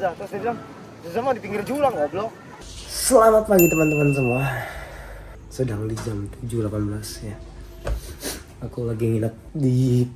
Hamzah. Terus dia bilang, Hamzah mah di pinggir jurang goblok. Selamat pagi teman-teman semua. Sedang di jam 7.18 ya. Aku lagi nginep di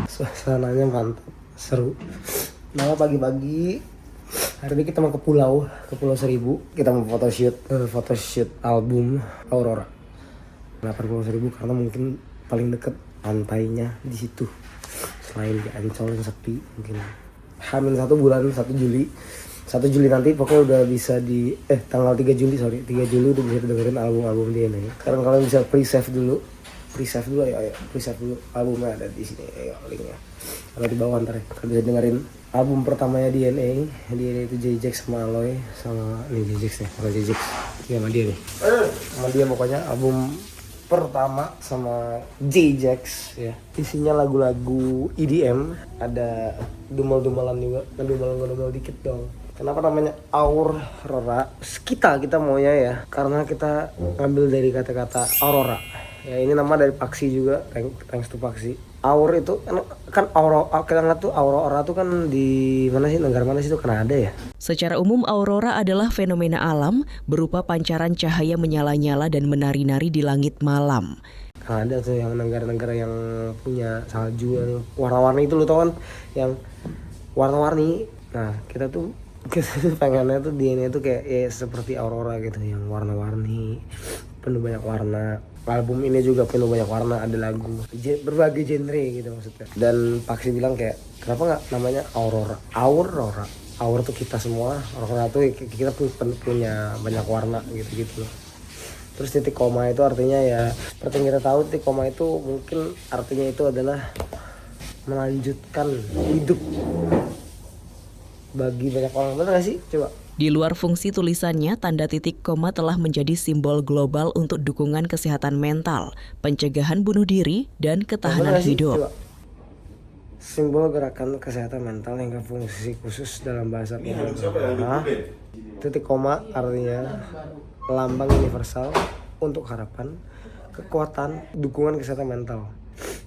suasananya mantap, seru. Nah, pagi-pagi hari ini kita mau ke Pulau Seribu. Kita mau photoshoot album Aurora. Kenapa Pulau Seribu? Karena mungkin paling deket pantainya di situ. Selain di Ancol yang sepi, mungkin Hamin 1 bulan 1 Juli. 1 Juli nanti pokoknya udah bisa tanggal 3 Juli udah bisa dengerin album dia nih. Sekarang kalian bisa pre-save dulu ayo pre-save dulu, albumnya ada di sini, ayo linknya ada di bawah ntar ya. Kalian bisa dengerin album pertamanya DNA itu JJX sama Aloy sama nih JJX nih, kalau JJX sama dia nih, sama dia pokoknya album pertama sama JJX ya. Isinya lagu-lagu EDM, ada dumel-dumelan juga, ngedumel dikit dong. Kenapa namanya Aurora? Kita maunya ya, karena kita ngambil dari kata-kata Aurora. Ya ini nama dari Paksi juga, thanks to Paksi. Aur itu kan Aurora, kita nggak tuh Aurora tuh kan di mana sih, negara mana sih itu, Kanada ya? Secara umum aurora adalah fenomena alam berupa pancaran cahaya menyala-nyala dan menari-nari di langit malam. Kanada tuh yang negara-negara yang punya salju yang warna-warni itu, lo tau kan, yang warna-warni. Nah kita tuh pengennya tuh DNA tuh kayak ya seperti Aurora gitu, yang warna-warni, penuh banyak warna. Album ini juga penuh banyak warna, ada lagu berbagai genre gitu maksudnya. Dan Paksi bilang kayak kenapa nggak namanya Aurora? Aur tuh kita semua, Aurora tuh kita punya banyak warna gitu loh. Terus titik koma itu artinya ya seperti yang kita tahu, titik koma itu mungkin artinya itu adalah melanjutkan hidup bagi banyak orang. Benar gak sih? Coba. Di luar fungsi tulisannya, tanda titik koma telah menjadi simbol global untuk dukungan kesehatan mental, pencegahan bunuh diri, dan ketahanan hidup. Coba. Simbol gerakan kesehatan mental hingga fungsi khusus dalam bahasa Indonesia. Titik koma artinya lambang universal untuk harapan, kekuatan, dukungan kesehatan mental.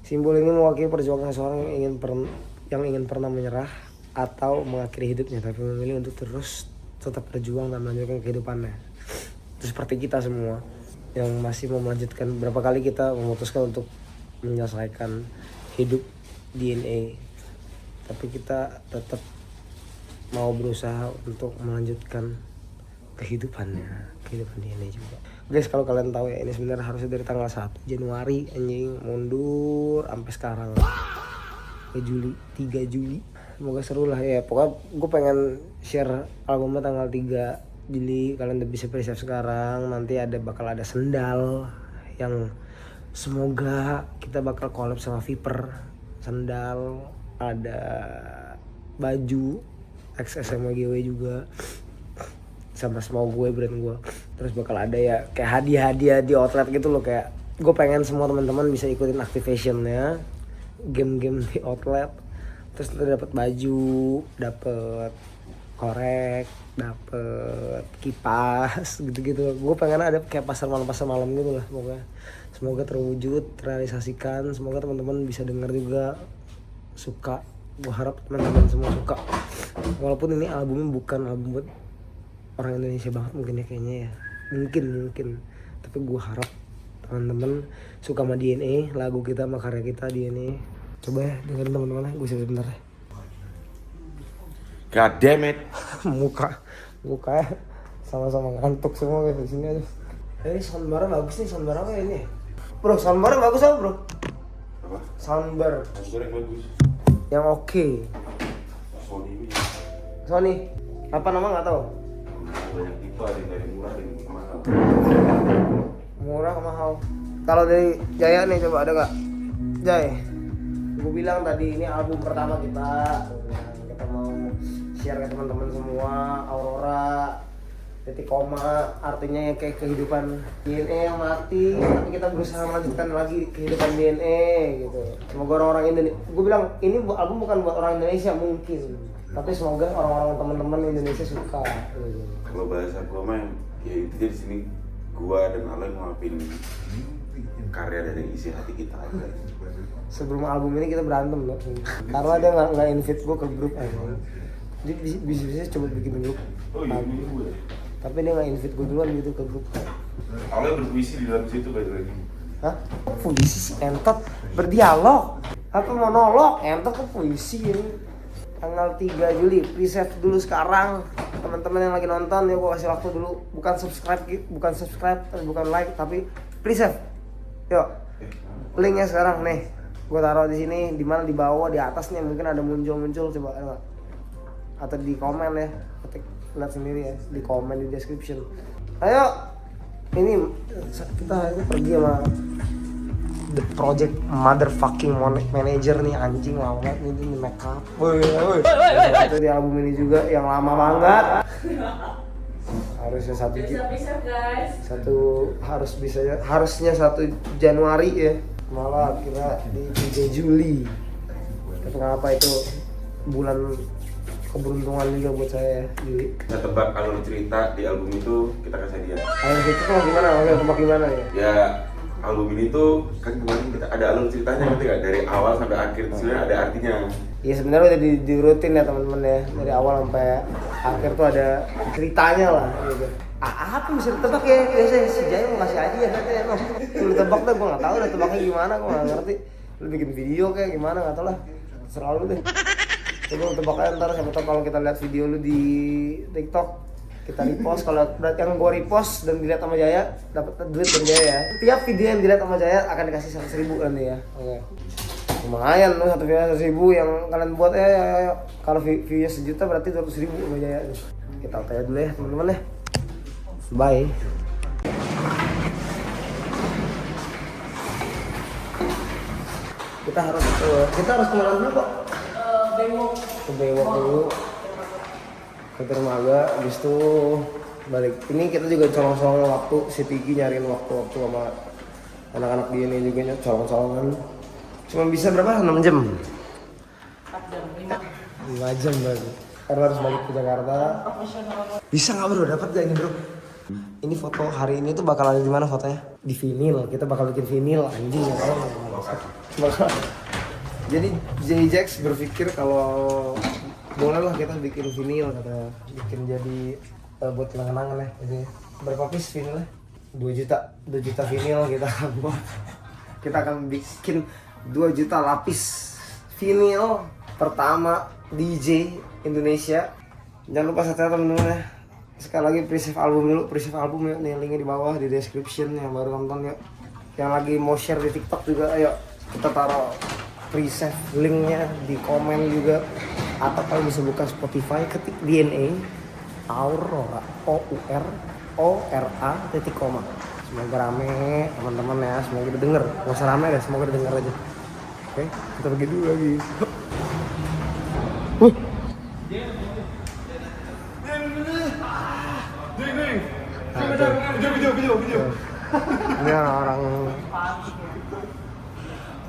Simbol ini mewakili perjuangan seseorang yang ingin pernah menyerah atau mengakhiri hidupnya, tapi memilih untuk terus tetap berjuang dan melanjutkan kehidupannya. Itu seperti kita semua yang masih mau melanjutkan. Berapa kali kita memutuskan untuk menyelesaikan hidup DNA, tapi kita tetap mau berusaha untuk melanjutkan kehidupan DNA juga. Guys, kalau kalian tahu ya, ini sebenarnya harusnya dari tanggal 1 Januari anjing, mundur sampai sekarang ke 3 Juli. Semoga seru lah ya. Pokoknya gue pengen share albumnya tanggal 3 Juli. Kalian udah bisa pre-save sekarang. Nanti bakal ada sendal yang semoga kita bakal collab sama Viper. Sendal, ada baju XSMGW juga sama small gue, brand gue. Terus bakal ada ya kayak hadiah-hadiah di outlet gitu loh. Kayak gue pengen semua teman-teman bisa ikutin activationnya, game-game di outlet. Terus kita dapat baju, dapat korek, dapat kipas gitu-gitu. Gue pengen ada kayak pasar malam gitu lah. Semoga terwujud, terrealisasikan. Semoga teman-teman bisa dengar juga, suka. Gue harap teman-teman semua suka. Walaupun ini albumnya bukan album buat orang Indonesia banget mungkin ya, kayaknya ya. Mungkin. Tapi gue harap teman-teman suka sama DNA, lagu kita sama karya kita DNA. Coba ya dengerin teman-teman, gue siap sebentar ya. God damn it. Muka sama-sama ngantuk semua guys di sini aja. Ini soundbar bagus nih, soundbar apa ya ini? Bro, soundbar bagus apa bro? Apa? Soundbar Yang bagus. yang oke. Sony. Apa nama nggak tahu? Banyak tipe, ada yang dari murah, ada yang mahal. Murah ke mahal. Kalau dari Jaya nih coba ada nggak? Jay, gue bilang tadi ini album pertama kita mau share ke teman-teman semua. Aurora, titik koma artinya yang kayak kehidupan DNA yang mati, tapi kita berusaha melanjutkan lagi kehidupan DNA gitu. Semoga orang-orang Indonesia, gue bilang ini album bukan buat orang Indonesia mungkin, tapi semoga orang-orang teman-teman Indonesia suka gitu. Kalau bahasa gua mah ya itu di sini gua dan Aloy ngelakuin karya dari isi hati kita aja. Sebelum album ini kita berantem loh, karena dia nggak invite gue ke grup aja. Dia bisa coba bikin grup, tapi dia nggak invite gue duluan gitu ke grup. Awalnya berpuisi di dalam situ baik-baik. Hah? Puisi sih entot, berdialog apa monolog, entot kok puisi ini. Tanggal 3 Juli, pre-save dulu sekarang. Teman-teman yang lagi nonton ya, gue kasih waktu dulu. Bukan subscribe, bukan like, tapi pre-save. Yuk, linknya sekarang nih. Gue taruh di sini, di mana di bawah, di atas nih mungkin ada muncul coba enggak? Atau di komen ya, ketik lihat sendiri ya, di komen di description. Ayo, ini kita pergi sama the project motherfucking manager nih, anjing lama banget ini make up. Woi. Itu di album ini juga yang lama banget. Harusnya harusnya 1 Januari ya. Malah kira di 3 Juli. Tapi kenapa itu bulan keberuntungan juga buat saya, Juli. Kita tebak alur cerita di album itu, kita kasih dia. Alur cerita tuh gimana? Tebak gimana ya? Ya, album ini tuh kan kemarin kita ada alur ceritanya ngerti nggak? Dari awal sampai akhir sebenarnya ada artinya. Iya sebenarnya udah dirutin ya teman-teman ya, dari awal sampai akhir tuh ada ceritanya lah gitu. Apa bisa ditebak ya? Biasanya si Jaya mau ngasih aja ya nanti emang. Lu tebak deh, gue nggak tahu udah tebaknya gimana, gue nggak ngerti. Lu bikin video kayak gimana nggak tahu lah. Terserah lu deh. Coba lu tebak aja ntar, siapa tahu kalau kita lihat video lu di TikTok kita repost, kalau yang gue repost dan dilihat sama Jaya dapat duit dari Jaya ya. Tiap video yang dilihat sama Jaya akan dikasih 100.000 nanti ya. Oke. Lumayan loh, satu video 100.000 yang kalian buat ya. Kalau view-nya 1 juta berarti 200.000 sama Jaya. Kita tanya dulu ya teman-teman ya. Bye. Kita harus kemana dulu kok? Ke Bewok dulu. Ke dermaga, habis itu balik. Ini kita juga colong-colong waktu, si Pigi nyariin waktu sama anak-anak dia ini juga colong-colongan. Cuma bisa berapa? 6 jam? 5 jam berarti. Karena harus balik ke Jakarta. Bisa nggak bro? Dapat gak ini bro? Ini foto hari ini tuh bakal ada di mana fotonya? Di vinyl. Kita bakal bikin vinyl anjing ya kalau bakal. Jadi J-Jax berpikir kalau bolehlah kita bikin vinyl katanya. Bikin jadi buat kenang-kenangan ya. Jadi berapa piece vinylnya? 2 juta vinyl kita akan buat. Kita akan bikin 2 juta lapis vinyl pertama DJ Indonesia. Jangan lupa subscribe teman-teman ya. Sekali lagi pre-save album dulu, pre-save album ya, nih linknya di bawah di description yang baru nonton ya. Yang lagi mau share di TikTok juga, ayo kita taruh pre-save linknya di komen juga. Atau kalau bisa buka Spotify, ketik DNA Aurora OURORA titik koma. Semoga rame teman-teman ya, semoga didengar. Nggak usah rame deh, semoga didengar aja. Oke, kita pergi dulu lagi. Video. Ini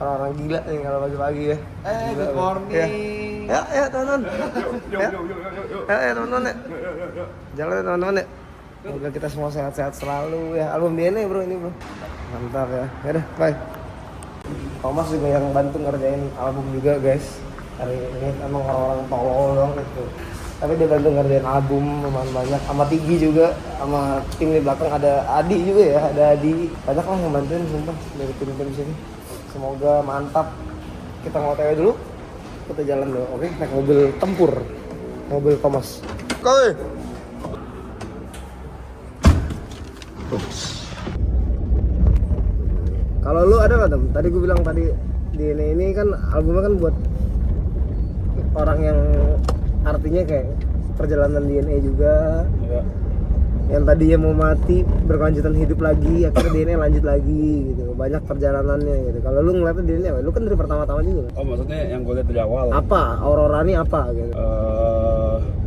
orang gila nih kalau pagi-pagi ya. Good morning. Ya teman-teman. Ya teman-teman ya. Jalan ya teman-teman ya. Semoga kita semua sehat-sehat selalu ya. Album DNA bro ini bro. Mantap ya. Yaudah bye. Thomas juga yang bantu ngerjain album juga guys. Hari ini emang orang-orang tolol dong gitu. Tapi dia bantu ngerjain album lumayan banyak, sama Tigi juga, sama tim di belakang ada Adi juga ya, ada Adi. Banyak lah yang bantuin sumpah dari tim-tim sini. Semoga mantap. Kita OTW dulu, kita jalan dulu, oke? Naik mobil tempur, mobil Thomas. Oke. Kalau lu ada nggak tem? Tadi gue bilang tadi di ini kan albumnya kan buat orang yang artinya kayak perjalanan DNA juga ya. Yang tadinya mau mati berkelanjutan hidup lagi, akhirnya DNA lanjut lagi gitu, banyak perjalanannya gitu. Kalau lu ngeliatnya DNA apa? Lu kan dari pertama-tama juga kan? Oh maksudnya yang gue lihat dari awal apa? Aurora ini apa gitu?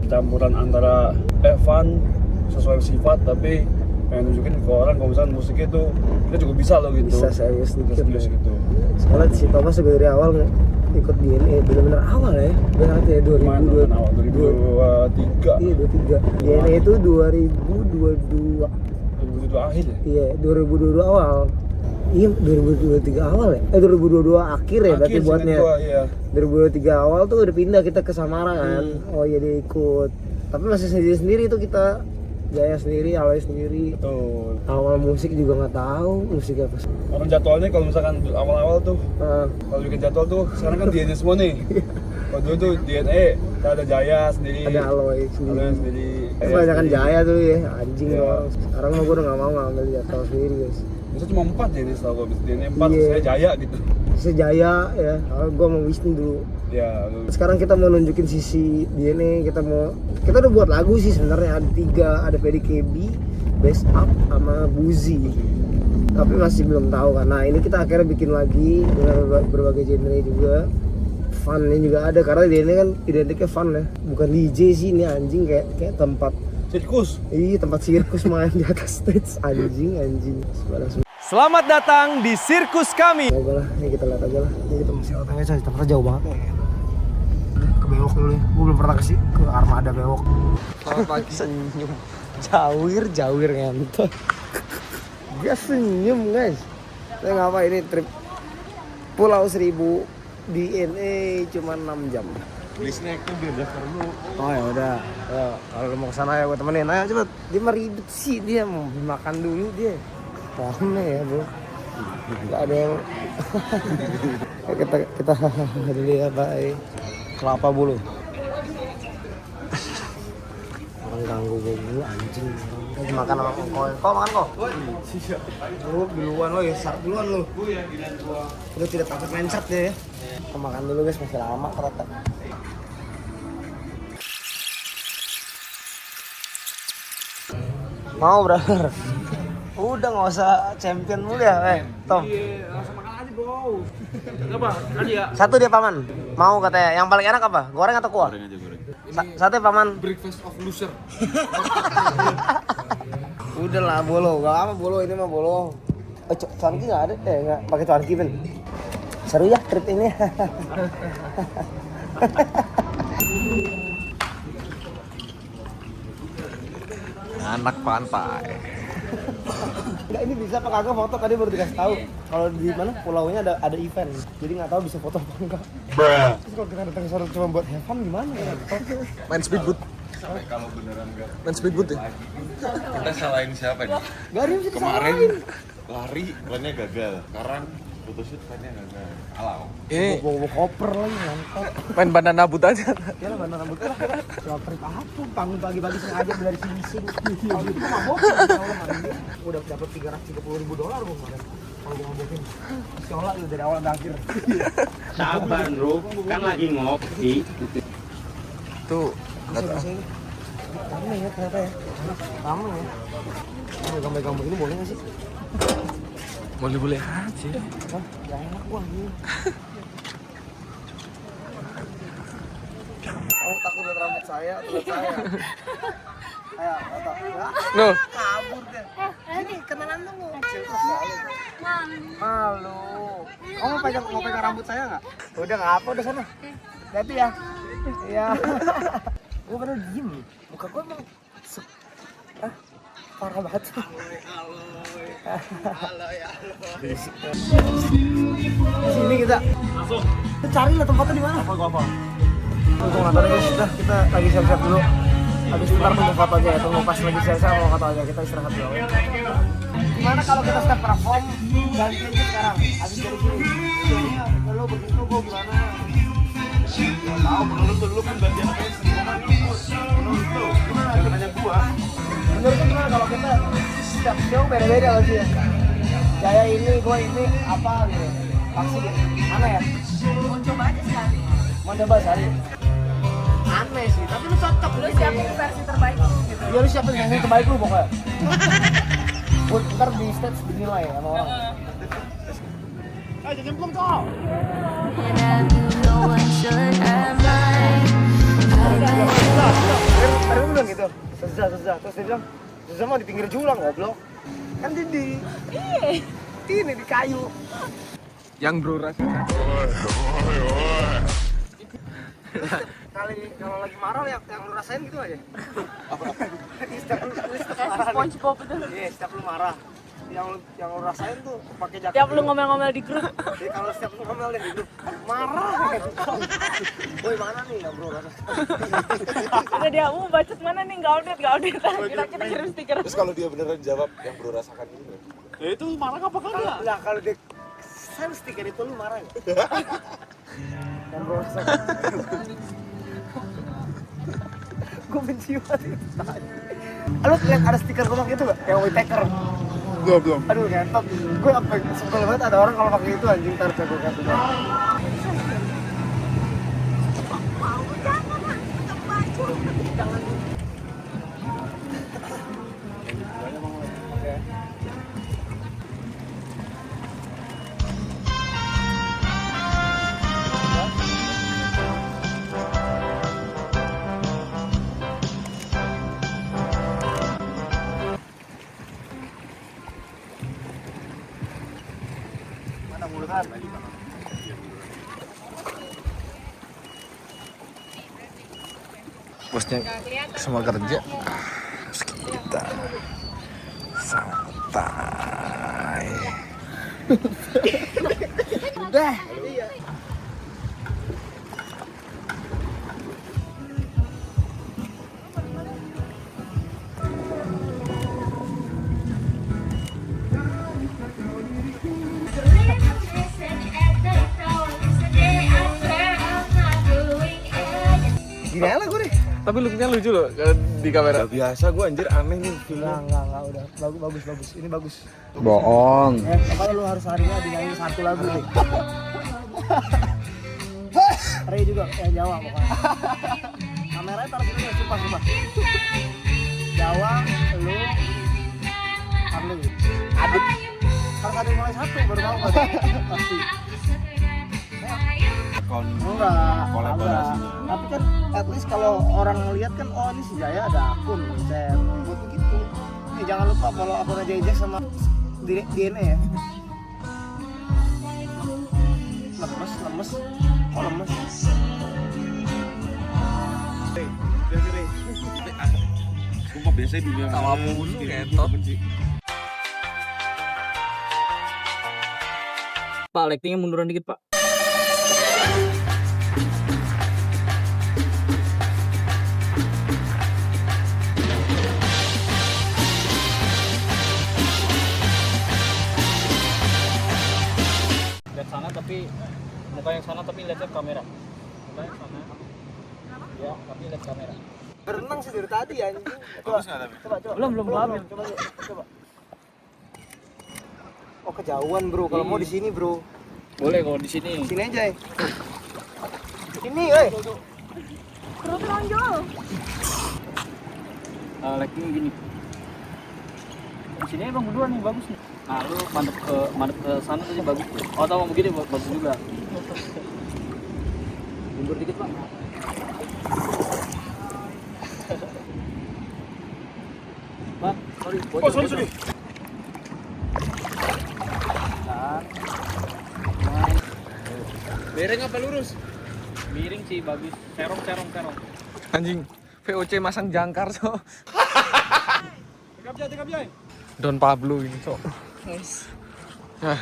Campuran antara fun sesuai sifat tapi pengen nunjukin ke orang kalau misalnya musik itu kita juga bisa loh gitu. Bisa serius dikit gitu. Soalnya si Thomas juga dari awal ikut DNA bener-bener awal ya. Berarti ya 2023. Iya 23. DNA itu 2022 akhir ya? Iya 2022 awal. Iya 2023 awal ya? 2022 akhir ya berarti buatnya. Iya. 2023 awal tuh udah pindah kita ke Samara kan. Oh iya dia ikut. Tapi masih sendiri-sendiri tuh kita. Jaya sendiri, Aloy sendiri. Betul. Awal musik juga nggak tahu musik apa sih. Orang jadwalnya kalau misalkan awal-awal tuh, kalau bikin jadwal tuh sekarang kan DNA semua nih. Kalau dulu tuh DNA, ada Jaya sendiri. Ada Aloy sendiri. Kebanyakan Jaya tuh ya, anjing tuh orang. Sekarang mah gue udah nggak mau ngambil jadwal sendiri guys. Bisa cuma 4 DNA setahu gue, DNA 4, Iya. saya Jaya gitu. Saya Jaya ya, kalau gue mau Wisnu dulu. Ya, Sekarang kita mau nunjukin sisi DNA, kita udah buat lagu sih sebenarnya ada 3, ada PDKB, Best Up, sama Buzi. Tapi masih belum tahu kan. Nah ini kita akhirnya bikin lagi dengan berbagai genre juga. Funnya juga ada karena DNA kan identiknya fun ya, bukan DJ sih ini anjing kayak tempat sirkus. Iya tempat sirkus main di atas stage anjing. Selamat datang di sirkus kami. Coba lah, ini kita lihat aja lah. Ini kita masih otangnya coy, tempatnya jauh banget ya. Udah ke bewok dulu ya. Gue belum pernah ke armada bewok. Selamat pagi. Senyum. Jawir ngentot. Dia senyum guys. Saya ngapa ini trip Pulau Seribu DNA cuma 6 jam. Beli snack tuh biar daftar dulu. Oh ya udah. Ya, kalau lu mau kesana ya gue temenin. Ayo cepet. Dia mah ribet sih dia mau makan dulu dia. Rame ya bro. Gak ada yang kita dulu ya bye. Kelapa bulu. Orang ganggu gue dulu anjing. Lagi makan sama kau. Kau makan kok? Lu duluan lo ya, start duluan lo. Udah tidak takut mencret ya. Kau makan dulu guys, masih lama ternyata. Mau brother? Udah nggak usah champion mulu ya, Tom. Iya, langsung makan aja bro. Apa? Tadi ya? Satu dia paman. Mau katanya. Yang paling enak apa? Goreng atau kuah? Goreng aja goreng. Sate paman. Breakfast of loser. Udah lah bolo. Gak apa bolo ini mah bolo. Cuanki nggak ada? Nggak pakai cuanki Ben. Seru ya trip ini. Anak pantai. Enggak ini bisa apa kagak foto tadi baru dikasih tahu. Kalau di mana pulaunya ada event. Jadi nggak tahu bisa foto apa enggak. Terus kalau kita datang ke sana cuma buat have fun gimana ya? Main speedboat. Kalau beneran enggak Main speedboat ya. kita salahin siapa nih? Gak ada yang bisa Kemarin disalahin. lari plannya gagal. Sekarang photoshoot plannya gagal. Alau. Ini Bawa koper lagi mantap. main banana boat aja. Ya lah bandar rambut lah. Cuma trip apa? Bangun pagi-pagi sengaja dari sini. Kalau itu mah bohong. Udah dapat $330,000 gua kemarin. Kalau gua ngabokin. Seolah itu dari awal sampai akhir. Sabar bro, kan lagi ngopi. Tuh. Ramai ya ternyata ya. Ramai ya. Gambar-gambar ini boleh nggak sih? Boleh-boleh aja. Hah? Gak enak gua ini. Kamu takut lihat rambut saya, lihat saya. Ayo, otak. No. Kabur deh. Ini kenalan dulu. Kecil terus selalu. Malu. Kamu mau pegang rambut saya nggak? Udah nggak apa, udah sana. Hati ya. Iya. Gue padahal diem. Muka gue emang parah banget. Sini kita. Langsung. Kita cari lah tempatnya di mana. Apa? Tunggu nggak tahu guys. Udah kita lagi siap-siap dulu. Habis ntar tunggu foto aja ya. Tunggu pas lagi siap-siap mau foto aja. Kita istirahat dulu. Gimana kalau kita step perform ganti aja sekarang? Habis dari sini. Kayaknya lo begitu gue gimana? Tahu menurut lu kan bagian apa sih? Menurut lu, jangan nanya gua. Menurut lu gimana kalau kita setiap show beda-beda loh sih ya? Jaya ini, gua ini, apa gitu? Pasti aneh ya? Mau coba aja sekali. Mau coba sekali? Aneh sih, tapi lu cocok. Lu siapin versi terbaik gitu. Ya lu siapin yang terbaik lu pokoknya. Buat ntar di stage dinilai sama orang. Ayo jangan belum toh. Tadi lu bilang gitu, Seza. Terus dia bilang, Seza mah di pinggir julang goblok. Kan di ini di kayu. Yang bro ras. Kalau lagi marah yang lu rasain gitu aja. Setiap lu marah. SpongeBob itu. Iya, setiap lu marah. yang lo rasain tuh pakai jaket. Tiap lu ngomel-ngomel di grup. Jadi kalau setiap lu ngomel di grup marah gitu. Woi mana nih ya bro rasa. Udah dia, bacot mana nih, nggak update. Kita kirim stiker. Terus kalau dia beneran jawab yang bro rasakan ini, Ya itu marah apa kagak? Nah kalau dia send stiker itu lu marah nggak? Yang bro rasakan. Gue benci banget itu. Lu lihat ada stiker gua pakai itu nggak? Yang Whittaker. belum. Aduh ngentot. Gue apa sebel banget ada orang kalau pakai itu anjing tar jago kan. Mana mulu kan? Bosnya semua kerja. Kita santai. Udah. Gini aja lah gue nih. Tapi looknya lucu loh di kamera. Gak biasa gue anjir, aneh nih filmnya. Enggak, udah. Bagus. Ini bagus. Bohong. Kalau lu harus hari ini dinyanyi satu lagu nih. Ray juga yang Jawa pokoknya. Kameranya taruh sini, sumpah. Jawa, lu, Arlu. Adit. Harus ada yang mulai satu baru mau pasti. Enggak, Kolaborasinya. tapi kan at least kalau orang ngeliat kan, oh ini si Jaya ada akun chat buat begitu. Nih jangan lupa follow akun Jaya sama DNA ya. Lemes. Oh lemes. Sumpah biasanya dunia Sama mulu, ketot. Pak, lightingnya munduran dikit, Pak. Lihat sana tapi muka yang sana tapi lihatnya kamera. Muka yang sana. Ya, tapi lihat kamera. Berenang sih dari tadi anjing. Bagus nggak tapi? Coba. Belum paham. Coba. Oh kejauhan bro, kalau mau di sini bro. Boleh kalau di sini. Sini aja ya. Ini, woi. Perut nonjol. Lighting gini. Di sini emang berdua nih bagus nih. Nah, lu madep ke sana aja bagus tuh. Oh, tahu mau begini bagus juga. Mundur dikit, Pak. Pak, sorry. Oh sorry. Miring apa lurus? Miring sih bagus. Serong. Anjing, VOC masang jangkar so. Tegap jay. Don Pablo ini so. Nice. Nah,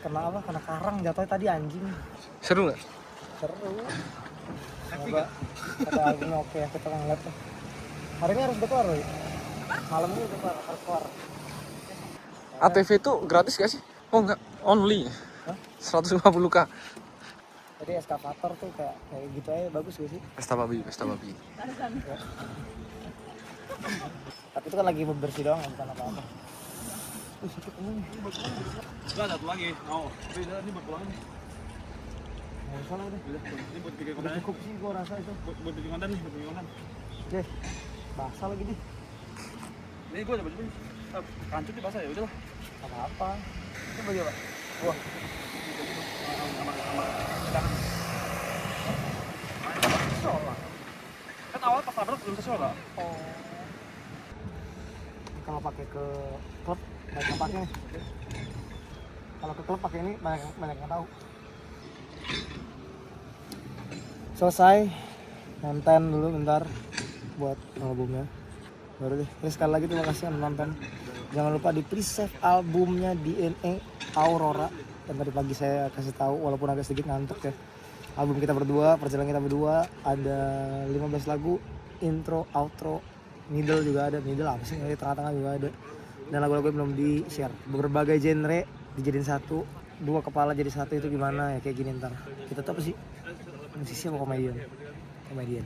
Kena apa? Kena karang jatuhnya tadi anjing. seru nggak? Seru. Coba kata Agung oke ya kita ngeliat tuh. Hari ini harus keluar loh. Malam ini harus keluar. ATV itu gratis gak sih? Oh enggak, only. Hah? 150k. Jadi eskavator tuh kayak gitu aja bagus gak sih? Pesta babi. Tapi itu kan lagi bebersih doang bukan apa-apa. Enggak, satu lagi. Oh, ini buat pulang nih. Nggak usah lah udah. Ini buat bikin Udah konten. cukup sih gua rasa itu. Buat bikin konten nih, Oke. Basah lagi nih. Ini gua ada baju ini. Kancut di basah ya udahlah. Apa-apa. Coba coba. Wah. Kan awal pas tabrak belum sesuai enggak? Oh. Kalau pakai ke klub banyak yang pakai nih. Kalau ke klub pakai ini banyak yang tahu. Selesai. Nonton dulu bentar buat albumnya. Baru deh. Sekali lagi terima kasih yang nonton. Jangan lupa di please save albumnya DNA Aurora yang tadi pagi saya kasih tahu walaupun agak sedikit ngantuk ya. Album kita berdua, perjalanan kita berdua, ada 15 lagu, intro, outro, middle juga ada. Middle apa sih? Tengah-tengah juga ada. Dan lagu-lagu belum di-share. Berbagai genre dijadiin satu, dua kepala jadi satu, itu gimana ya kayak gini ntar. Kita tuh apa sih? Musisi apa komedian? Komedian.